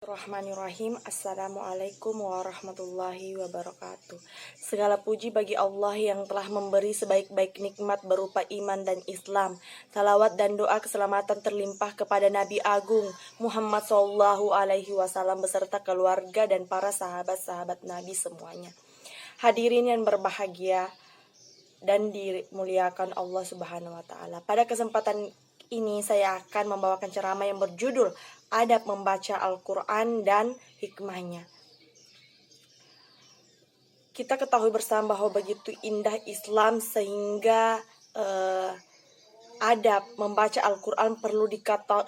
Bismillahirrahmanirrahim. Assalamualaikum warahmatullahi wabarakatuh. Segala puji bagi Allah yang telah memberi sebaik-baik nikmat berupa iman dan Islam. Salawat dan doa keselamatan terlimpah kepada Nabi Agung Muhammad SAW beserta keluarga dan para sahabat-sahabat Nabi semuanya. Hadirin yang berbahagia dan dimuliakan Allah Subhanahu wa taala. Pada kesempatan ini saya akan membawakan ceramah yang berjudul Adab Membaca Al-Quran dan Hikmahnya. Kita ketahui bersama bahwa begitu indah Islam sehingga adab membaca Al-Quran perlu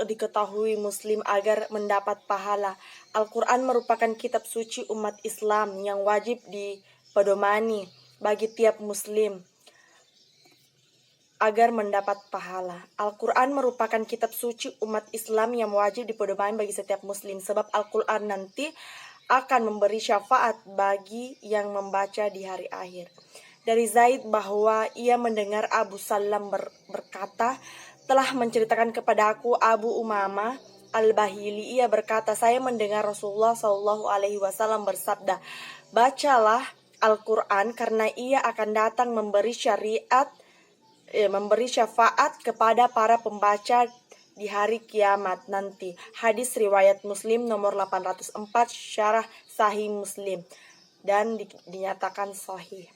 diketahui Muslim agar mendapat pahala. Al-Quran merupakan kitab suci umat Islam yang wajib dipedomani bagi tiap Muslim agar mendapat pahala. Al-Quran merupakan kitab suci umat Islam yang wajib dipedomani bagi setiap Muslim. Sebab Al-Quran nanti akan memberi syafaat bagi yang membaca di hari akhir. Dari Zaid bahwa ia mendengar Abu Salam berkata, telah menceritakan kepada aku Abu Umamah Al-Bahili. Ia berkata, saya mendengar Rasulullah SAW bersabda, bacalah Al-Quran karena ia akan datang memberi syafaat kepada para pembaca di hari kiamat nanti. Hadis riwayat Muslim nomor 804 syarah Sahih Muslim dan dinyatakan sahih.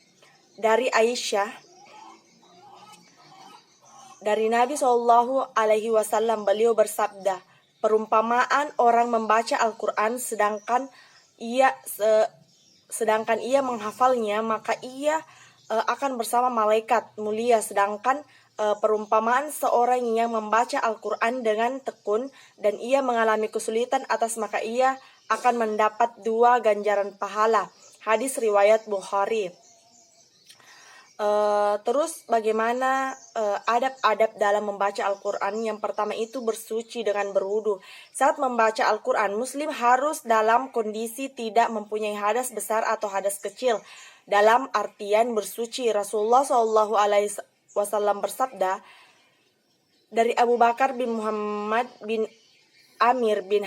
Dari Aisyah, dari Nabi SAW beliau bersabda, perumpamaan orang membaca Al-Quran sedangkan ia menghafalnya, maka ia akan bersama malaikat mulia. Sedangkan perumpamaan seorang yang membaca Al-Quran dengan tekun dan ia mengalami kesulitan maka ia akan mendapat 2 ganjaran pahala. Hadis riwayat Bukhari. Terus bagaimana adab-adab dalam membaca Al-Quran? Yang pertama itu bersuci dengan berwudu. Saat membaca Al-Quran, Muslim harus dalam kondisi tidak mempunyai hadas besar atau hadas kecil. Dalam artian bersuci. Rasulullah SAW bersabda, dari Abu Bakar bin Muhammad bin Amir bin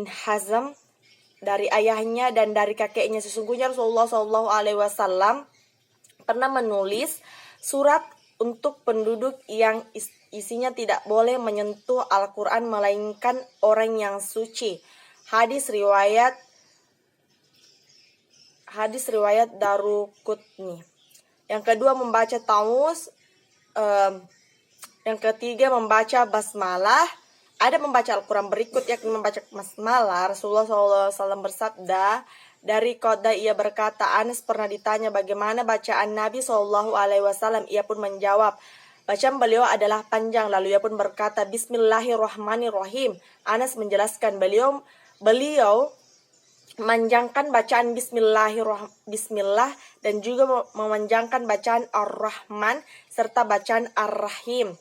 Hazm, dari ayahnya dan dari kakeknya, sesungguhnya Rasulullah SAW pernah menulis surat untuk penduduk yang isinya tidak boleh menyentuh Al-Quran melainkan orang yang suci. Hadis riwayat Daruqutni. Yang kedua membaca Taus. Yang ketiga membaca basmalah. Ada membaca Al-Quran berikut yakni membaca basmalah. Rasulullah SAW bersabda, dari Qadda ia berkata, Anas pernah ditanya bagaimana bacaan Nabi SAW. Ia pun menjawab, bacaan beliau adalah panjang. Lalu ia pun berkata, Bismillahirrahmanirrahim. Anas menjelaskan beliau memanjangkan bacaan Bismillah dan juga memanjangkan bacaan Ar-Rahman serta bacaan Ar-Rahim.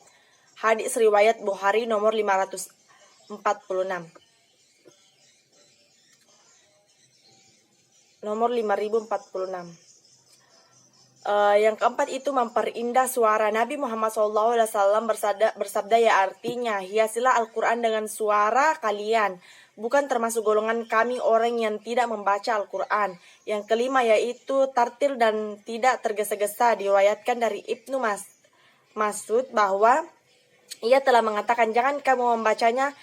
Hadis riwayat Bukhari nomor 546. Nomor 5046. Yang keempat itu memperindah suara. Nabi Muhammad SAW bersabda ya artinya, hiasilah Al-Quran dengan suara kalian. Bukan termasuk golongan kami orang yang tidak membaca Al-Quran. Yang kelima yaitu tartil dan tidak tergesa-gesa. Diriwayatkan dari Ibnu Mas'ud bahwa ia telah mengatakan, jangan kamu membacanya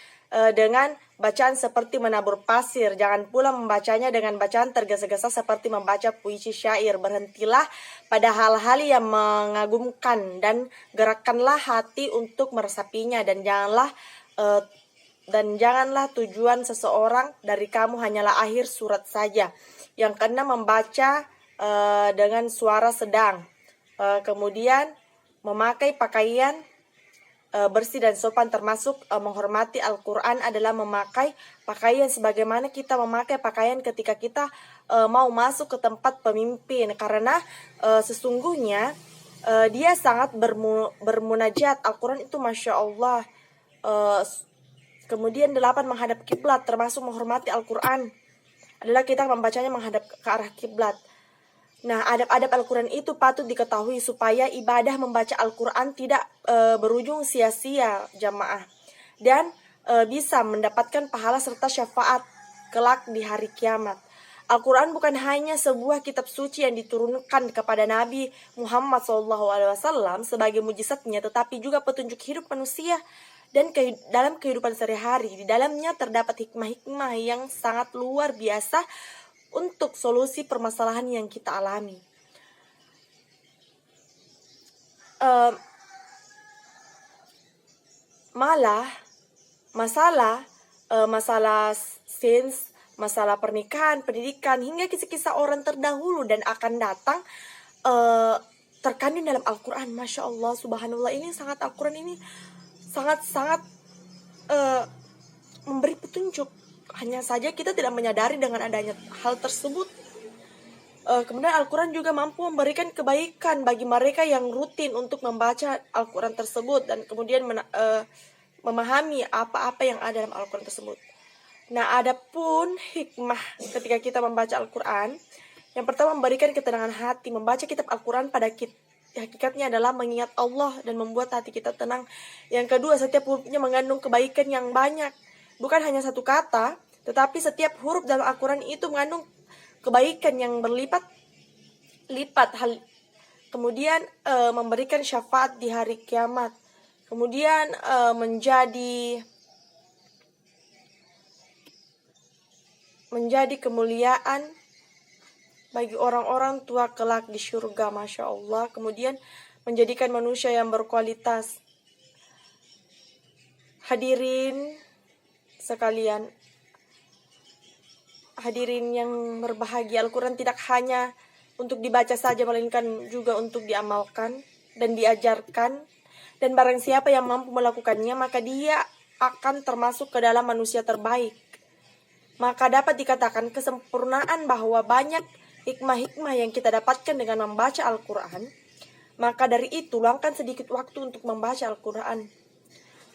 dengan bacaan seperti menabur pasir. Jangan pula membacanya dengan bacaan tergesa-gesa seperti membaca puisi syair. Berhentilah pada hal-hal yang mengagumkan dan gerakkanlah hati untuk meresapinya. Dan janganlah tujuan seseorang dari kamu hanyalah akhir surat saja. Yang keenam membaca dengan suara sedang. Kemudian memakai pakaian bersih dan sopan, termasuk menghormati Al-Quran adalah memakai pakaian sebagaimana kita memakai pakaian ketika kita mau masuk ke tempat pemimpin. Karena sesungguhnya dia sangat bermunajat. Al-Quran itu Masya Allah. Kemudian 8 menghadap kiblat, termasuk menghormati Al-Quran adalah kita membacanya menghadap ke arah kiblat. Nah, adab-adab Al-Quran itu patut diketahui supaya ibadah membaca Al-Quran tidak berujung sia-sia jamaah dan bisa mendapatkan pahala serta syafaat kelak di hari kiamat. Al-Quran bukan hanya sebuah kitab suci yang diturunkan kepada Nabi Muhammad SAW sebagai mujizatnya, tetapi juga petunjuk hidup manusia dan dalam kehidupan sehari-hari. Di dalamnya terdapat hikmah-hikmah yang sangat luar biasa untuk solusi permasalahan yang kita alami. Malah masalah sains, masalah pernikahan, pendidikan, hingga kisah-kisah orang terdahulu dan akan datang terkandung dalam Al-Quran. Masya Allah, subhanallah, ini sangat Al-Quran ini sangat memberi petunjuk. Hanya saja kita tidak menyadari dengan adanya hal tersebut. Kemudian Al-Quran juga mampu memberikan kebaikan bagi mereka yang rutin untuk membaca Al-Quran tersebut dan kemudian memahami apa-apa yang ada dalam Al-Quran tersebut. Nah, adapun hikmah ketika kita membaca Al-Quran, yang pertama memberikan ketenangan hati. Membaca kitab Al-Quran pada hakikatnya adalah mengingat Allah dan membuat hati kita tenang. Yang kedua, setiap hurufnya mengandung kebaikan yang banyak. Bukan hanya satu kata, tetapi setiap huruf dalam Al-Quran itu mengandung kebaikan yang berlipat-lipat. Kemudian memberikan syafaat di hari kiamat. Kemudian menjadi kemuliaan bagi orang-orang tua kelak di surga. Masya Allah. Kemudian menjadikan manusia yang berkualitas. Hadirin sekalian, hadirin yang berbahagia, Al-Quran tidak hanya untuk dibaca saja, melainkan juga untuk diamalkan dan diajarkan. Dan barang siapa yang mampu melakukannya, maka dia akan termasuk ke dalam manusia terbaik. Maka dapat dikatakan kesempurnaan bahwa banyak hikmah-hikmah yang kita dapatkan dengan membaca Al-Quran. Maka dari itu, luangkan sedikit waktu untuk membaca Al-Quran.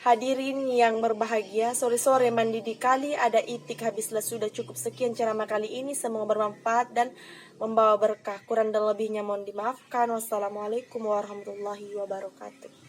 Hadirin yang berbahagia, sore-sore mandi di kali ada itik, habislah sudah cukup sekian ceramah kali ini. Semoga bermanfaat dan membawa berkah. Kurang dan lebihnya mohon dimaafkan. Wassalamualaikum warahmatullahi wabarakatuh.